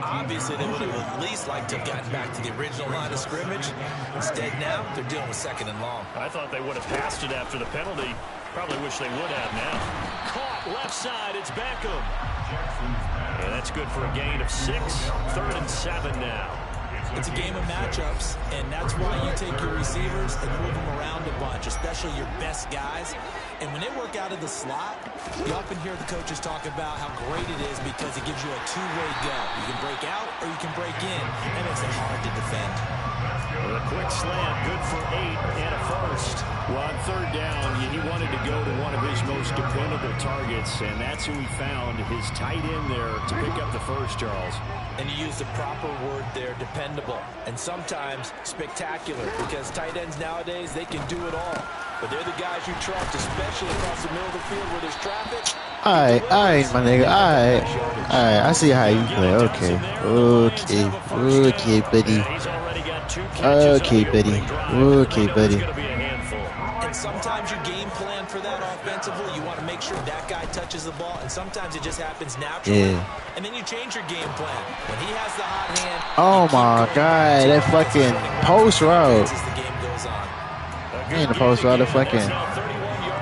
Obviously, they would have at least liked to have gotten back to the original line of scrimmage. Instead, now they're dealing with 2nd and long. I thought they would have passed it after the penalty. Probably wish they would have now. Caught left side. It's Beckham. And that's good for a gain of 6. 3rd and 7 now. It's a game of matchups, and that's why you take your receivers and move them around a bunch, especially your best guys. And when they work out of the slot, you often hear the coaches talk about how great it is because it gives you a two-way go. You can break out or you can break in. That makes it hard to defend. With a quick slant, good for 8 and a first. Well, on 3rd down, he wanted to go to one of his most dependable targets, and that's who he found, his tight end there to pick up the first, Charles. And you use the proper word there, dependable, and sometimes spectacular, because tight ends nowadays, they can do it all. But they're the guys you trust, especially across the middle of the field where there's traffic. All right, my nigga. All right. I see how you play. Okay, buddy. Okay, buddy. And sometimes you game plan for that offensively. You want to make sure that guy touches the ball, and sometimes it just happens naturally. Yeah. And then you change your game plan. When he has the hot hand. Oh my God, that fucking post route. As the game goes on. Ain't the post route, the fucking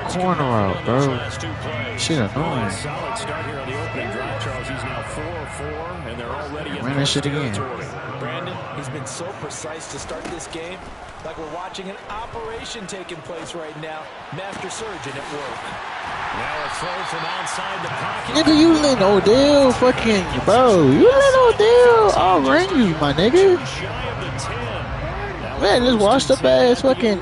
corner route, bro. Shit annoying. Solid start here on the opening drive, Charles. He's now 4 of 4, and they're already in Ran that shit again. Brandon, he's been so precise to start this game. Like we're watching an operation taking place right now. Master surgeon at work. Now a throw from outside the pocket. Nigga, you let Odell fucking, bro. You let Odell outrank you, my nigga. Shy of the 10. Man, just washed up ass fucking.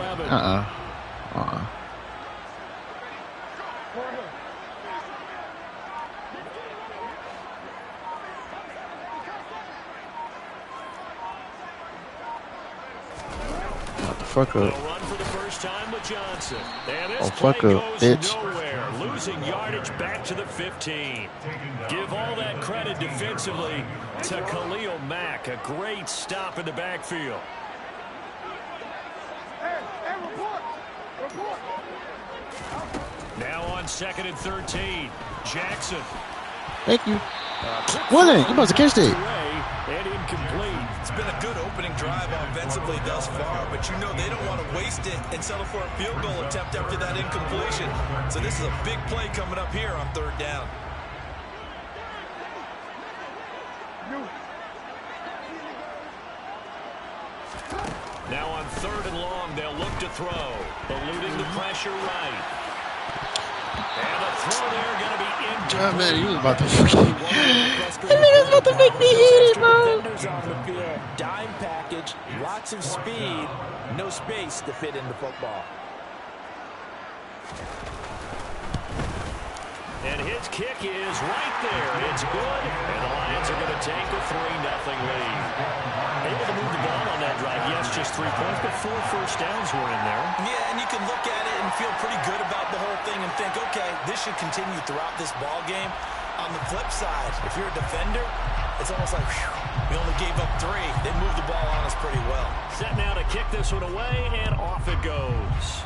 Fuck up. Run for the first time with Johnson. And this Fuck play up, goes bitch. nowhere. Losing yardage back to the 15. Give all that credit defensively to Khalil Mack. A great stop in the backfield. Now on 2nd and 13. Jackson. Thank you. Willing, you must have catched it. And incomplete. It's been a good opening drive offensively thus far, but you know they don't want to waste it and settle for a field goal attempt after that incompletion. So this is a big play coming up here on 3rd down. Now on 3rd and long, they'll look to throw. Eluding the pressure right. And a throw there going to be incomplete. Oh, man, he was about to fucking. That nigga's about to make me hit it, bro. Defenders on the field, dime package, lots of speed, no space to fit into football. And his kick is right there. It's good. And the Lions are going to take a 3-0 lead. Able to move the ball on that drive. Yes, just 3 points, but 4 first downs were in there. Yeah, and you can look at it and feel pretty good about the whole thing and think, okay, this should continue throughout this ball game. On the flip side, if you're a defender, it's almost like, whew, we only gave up 3. They moved the ball on us pretty well. Set now to kick this one away, and off it goes.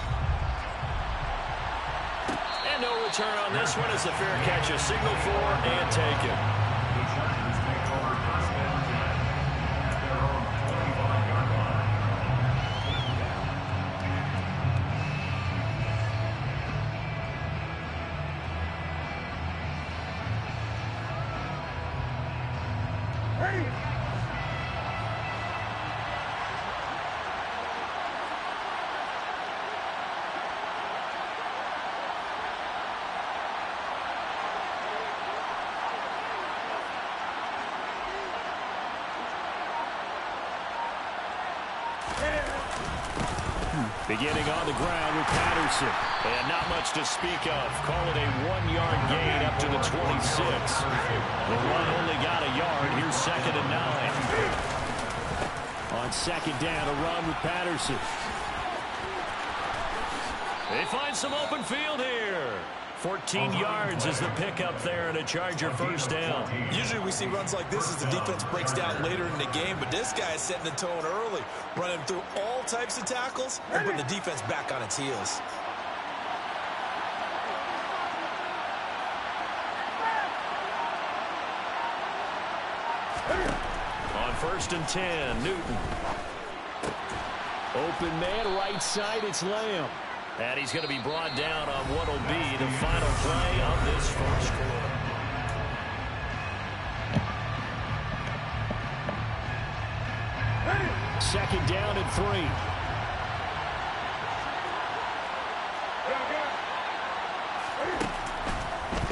And no return on this one as the fair catch is signaled for and taken. Beginning on the ground with Patterson. And not much to speak of. Call it a 1-yard gain up to the 26. The run only got a yard. Here's 2nd and 9. On 2nd down, a run with Patterson. They find some open field here. 14 yards is the pickup there and a Charger first down. Usually we see runs like this as the defense breaks down later in the game, but this guy is setting the tone early, running through all types of tackles and putting the defense back on its heels. 1st and 10. Newton. Open man, right side, it's Lamb. And he's going to be brought down on what will be the final play of this first quarter. Second down and 3.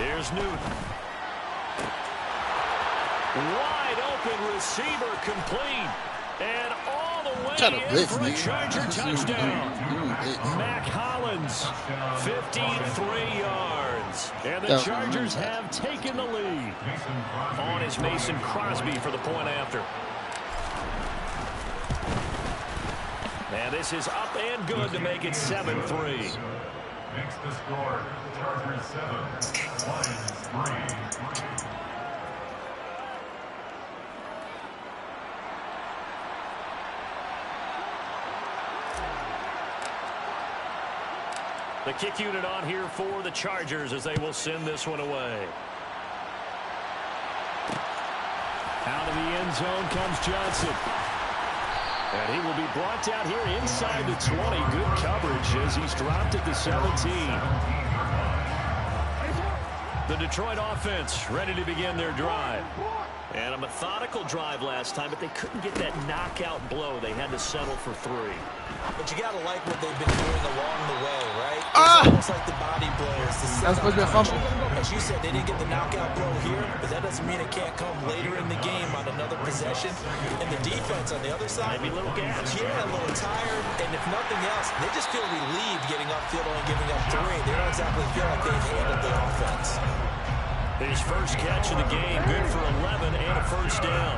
Here's Newton. Wide open receiver complete. And all the way in for a Charger touchdown. Mac Hollins, 53 yards. And the Chargers have taken the lead. On is Mason Crosby for the point after. And this is up and good to make it 7-3. Makes the score Chargers 7, Lions 3. The kick unit on here for the Chargers as they will send this one away. Out of the end zone comes Johnson. And he will be brought down here inside the 20. Good coverage as he's dropped at the 17. The Detroit offense ready to begin their drive. And a methodical drive last time, but they couldn't get that knockout blow. They had to settle for 3. But you got to like what they've been doing along the way, right? It's almost like the body blows. That's supposed to be a fumble. As you said, they didn't get the knockout blow here, but that doesn't mean it can't come later in the game on another possession. And the defense on the other side, maybe a little gas. Yeah, a little tired. And if nothing else, they just feel relieved getting upfield and giving up 3. They don't exactly feel like they've handled the offense. His first catch of the game, good for 11 and a first down.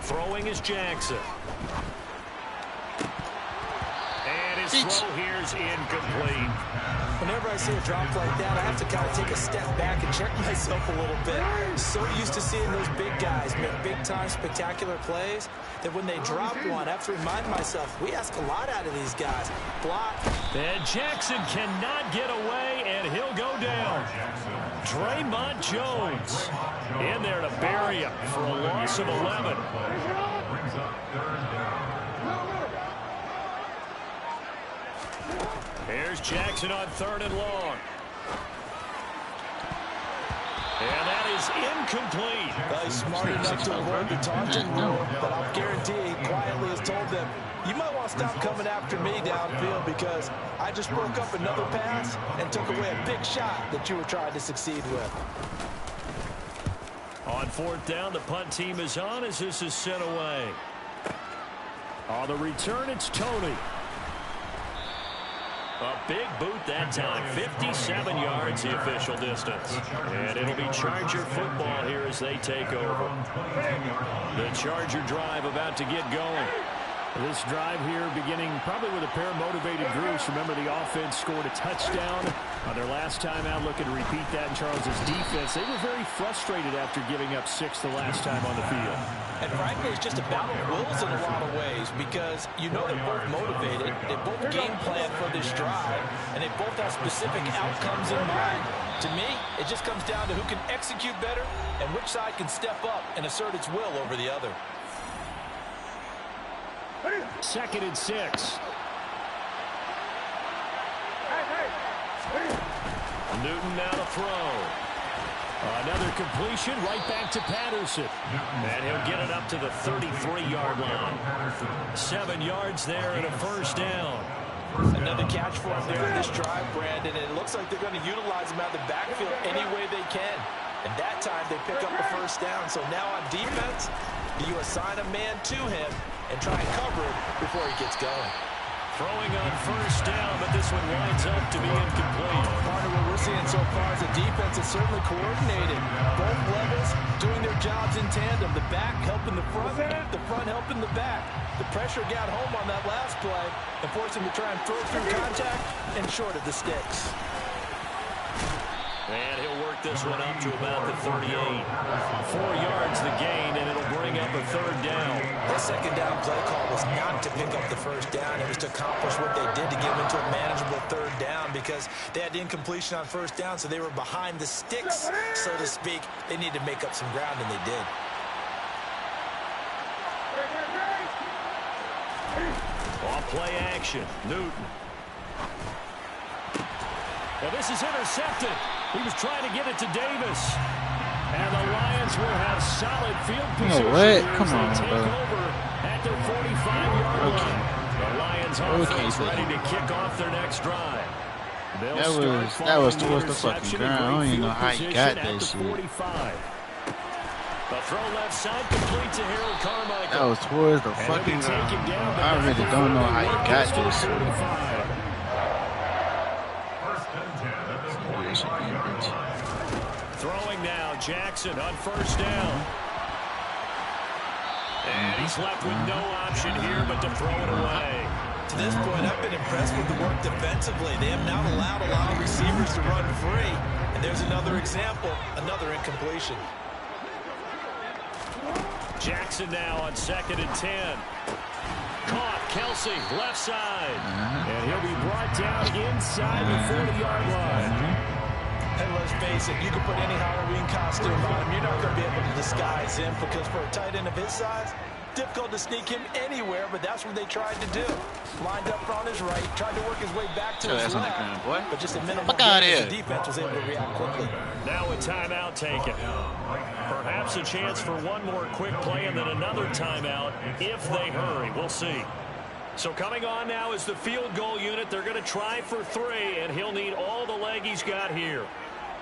Throwing is Jackson. And his throw here is incomplete. Whenever I see a drop like that, I have to kind of take a step back and check myself a little bit. So used to seeing those big guys make big-time spectacular plays that when they drop one, I have to remind myself, we ask a lot out of these guys. Block. And Jackson cannot get away, and he'll go down. Draymond Jones in there to bury him for a loss of 11. Here's Jackson on 3rd and long. And that is incomplete. He's smart enough to avoid the taunting rule, but I'll guarantee he quietly has told them, you might want to stop coming after me downfield because I just broke up another pass and took away a big shot that you were trying to succeed with. On 4th down, the punt team is on as this is sent away. On the return, it's Tony. A big boot that time, 57 yards the official distance. And it'll be Charger football here as they take over. The Charger drive about to get going. This drive here beginning probably with a pair of motivated groups. Remember, the offense scored a touchdown on their last time out, looking to repeat that in Charles's defense. They were very frustrated after giving up 6 the last time on the field. And frankly, it's just a battle of wills in a lot of ways because you know they're both motivated, they both game plan for this drive, and they both have specific outcomes in mind. To me, it just comes down to who can execute better and which side can step up and assert its will over the other. 2nd and 6. Newton now to throw. Another completion right back to Patterson. And he'll get it up to the 33-yard line. 7 yards there and a first down. Another catch for him there in this drive, Brandon, and it looks like they're going to utilize him out of the backfield any way they can. And that time they pick up the first down. So now on defense, you assign a man to him and try and cover him before he gets going. Throwing on first down, but this one winds up to be incomplete. Part of what we're seeing so far is the defense is certainly coordinated. Both levels doing their jobs in tandem. The back helping the front helping the back. The pressure got home on that last play and forced him to try and throw through contact and short of the sticks. And he'll work this one up to about the 38. 4 yards the gain, and it'll bring up a third down. The second down play call was not to pick up the first down. It was to accomplish what they did to get them into a manageable third down because they had incompletion on first down, so they were behind the sticks, so to speak. They needed to make up some ground, and they did. Off play action, Newton. Now this is intercepted. He was trying to get it to Davis. And the Lions will have solid field position. No way. Come on, take bro. over at their 45-yard line. The Lions offense ready to kick off their next drive. That was towards the fucking ground. I don't even know how you got that shit. The throw left side complete to Harold Carmichael. That was towards the fucking ground. I really don't know how you got this shit. Throwing now, Jackson on first down. And he's left with no option here but to throw it away. To this point, I've been impressed with the work defensively. They have not allowed a lot of receivers to run free. And there's another example, another incompletion. Jackson now on 2nd and 10. Caught, Kelsey, left side. And he'll be brought down inside the 40-yard line. And let's face it, you can put any Halloween costume on him. You're not going to be able to disguise him because for a tight end of his size, difficult to sneak him anywhere, but that's what they tried to do. Lined up on his right, tried to work his way back to his left, but just a minimal damage. The defense was able to react quickly. Now a timeout taken. Perhaps a chance for one more quick play and then another timeout if they hurry. We'll see. So coming on now is the field goal unit. They're going to try for 3, and he'll need all the leg he's got here.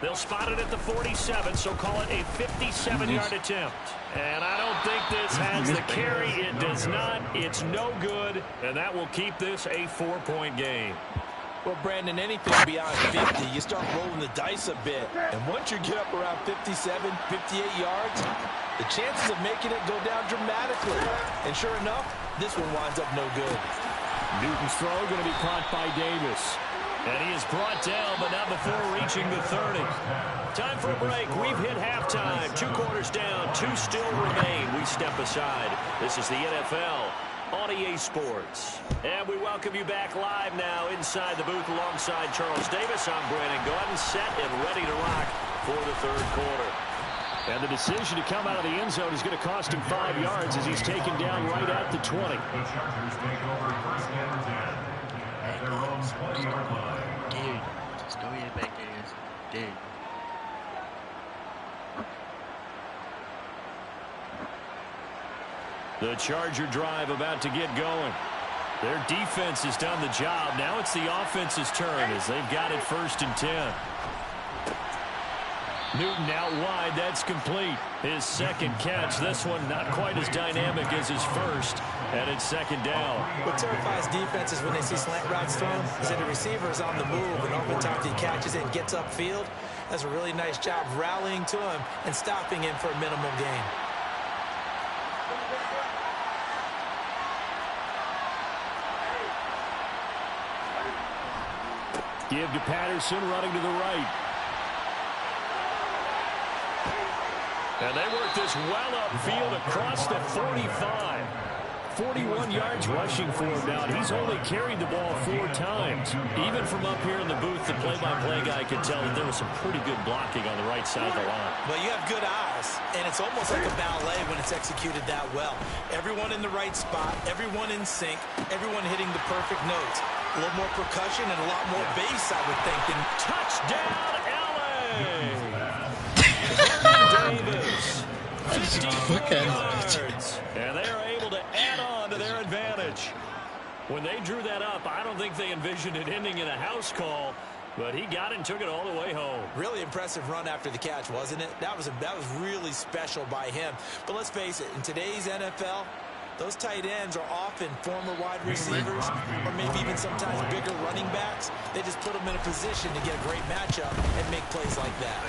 They'll spot it at the 47, so call it a 57-yard attempt. And I don't think this has the carry. It does not. It's no good, and that will keep this a 4-point game. Well, Brandon, anything beyond 50, you start rolling the dice a bit. And once you get up around 57, 58 yards, the chances of making it go down dramatically. And sure enough, this one winds up no good. Newton's throw going to be caught by Davis. And he is brought down, but not before reaching the 30. Time for a break. We've hit halftime. 2 quarters down. 2 still remain. We step aside. This is the NFL on EA Sports. And we welcome you back live now inside the booth alongside Charles Davis. I'm Brandon Gaudin, set and ready to rock for the 3rd quarter. And the decision to come out of the end zone is going to cost him 5 yards as he's taken down right at the 20. The Chargers take over 1st and 10 at their own 20-yard line. Just throw it back there. Dude. The Charger drive about to get going. Their defense has done the job. Now it's the offense's turn as they've got it 1st and 10. Newton out wide. That's complete. His 2nd catch. This one not quite as dynamic as his first. And it's 2nd down. What terrifies defenses when they see slant routes thrown is that the receiver is on the move, and oftentimes he catches it and gets upfield. That's a really nice job rallying to him and stopping him for a minimal gain. Give to Patterson running to the right. And they work this well upfield across the 45. 41 yards rushing for him now. He's only carried the ball 4 times. Even from up here in the booth, the play-by-play guy could tell that there was some pretty good blocking on the right side of the line. Well, you have good eyes, and it's almost like a ballet when it's executed that well. Everyone in the right spot, everyone in sync, everyone hitting the perfect notes. A little more percussion and a lot more bass, I would think. Than touchdown, LA! Davis, 54 yards, and they are able to add on to their advantage. When they drew that up, I don't think they envisioned it ending in a house call, but he got it and took it all the way home. Really impressive run after the catch, wasn't it? That was really special by him. But let's face it, in today's NFL, those tight ends are often former wide receivers or maybe even sometimes bigger running backs. They just put them in a position to get a great matchup and make plays like that.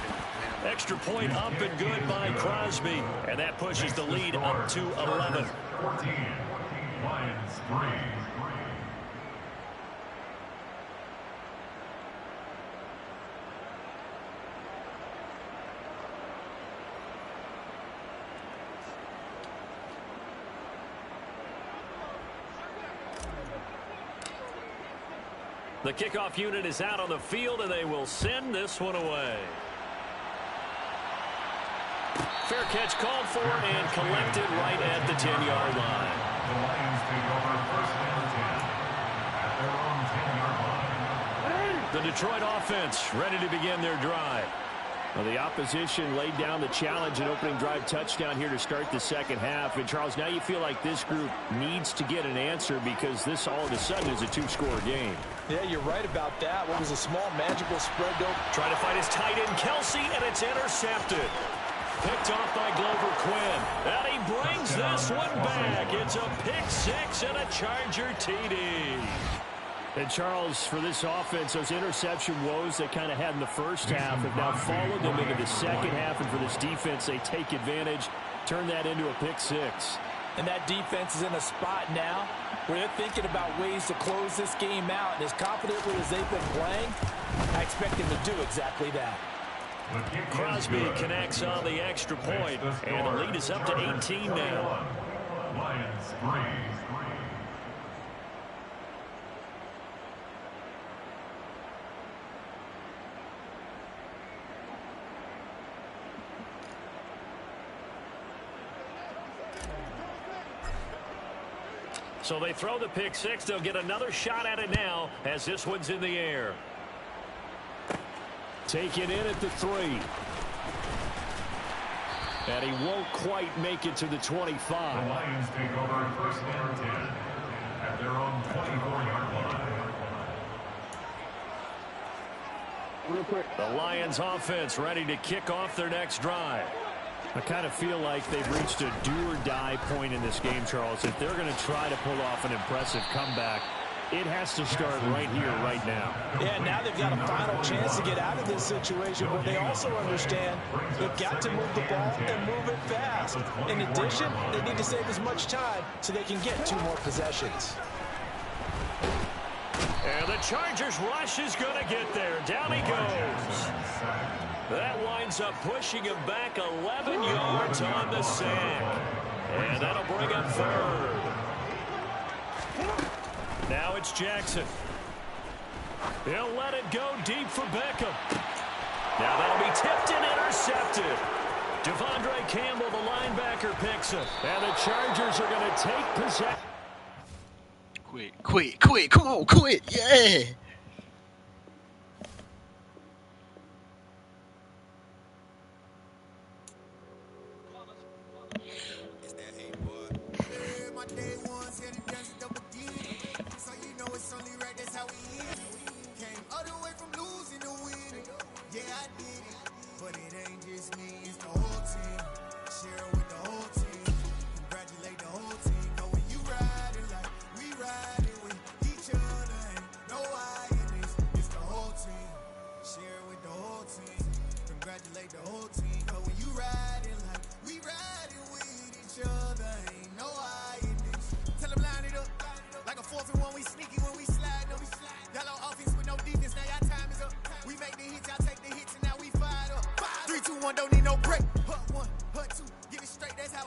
Extra point up and good by Crosby. And that pushes the lead up to 11. 14, Lions 3. The kickoff unit is out on the field, and they will send this one away. Fair catch called for and collected right at the 10-yard line. The Lions take over first and 10 at their own 10-yard line. The Detroit offense ready to begin their drive. Well, the opposition laid down the challenge, an opening drive touchdown here to start the second half. And, Charles, now you feel like this group needs to get an answer because this all of a sudden is a two-score game. Yeah, you're right about that. What was a small magical spread, though. Trying to find his tight end, Kelsey, and it's intercepted. Picked off by Glover Quinn. And he brings this one back. It's a pick six and a Charger TD. And, Charles, for this offense, those interception woes they kind of had in the first half have now followed them into the second half. And for this defense, they take advantage, turn that into a pick six. And that defense is in a spot now where they're thinking about ways to close this game out. And as confidently as they've been playing, I expect them to do exactly that. Crosby connects on the extra point, and the lead is up to 18 now. Lions 3. So they throw the pick six. They'll get another shot at it now as this one's in the air. Take it in at the 3. And he won't quite make it to the 25. The Lions take over first and 10 at their own 24-yard line. The Lions offense ready to kick off their next drive. I kind of feel like they've reached a do-or-die point in this game, Charles. If they're going to try to pull off an impressive comeback, it has to start right here, right now. Yeah, now they've got a final chance to get out of this situation, but they also understand they've got to move the ball and move it fast. In addition, they need to save as much time so they can get 2 more possessions. And the Chargers rush is going to get there. Down he goes. That winds up pushing him back 11 yards on the sack. And that'll bring up third. Now it's Jackson. He'll let it go deep for Beckham. Now that'll be tipped and intercepted. Devondre Campbell, the linebacker, picks it. And the Chargers are going to take possession. Quit. Come on, quit. Yeah. Yeah, I did it, but it ain't just me.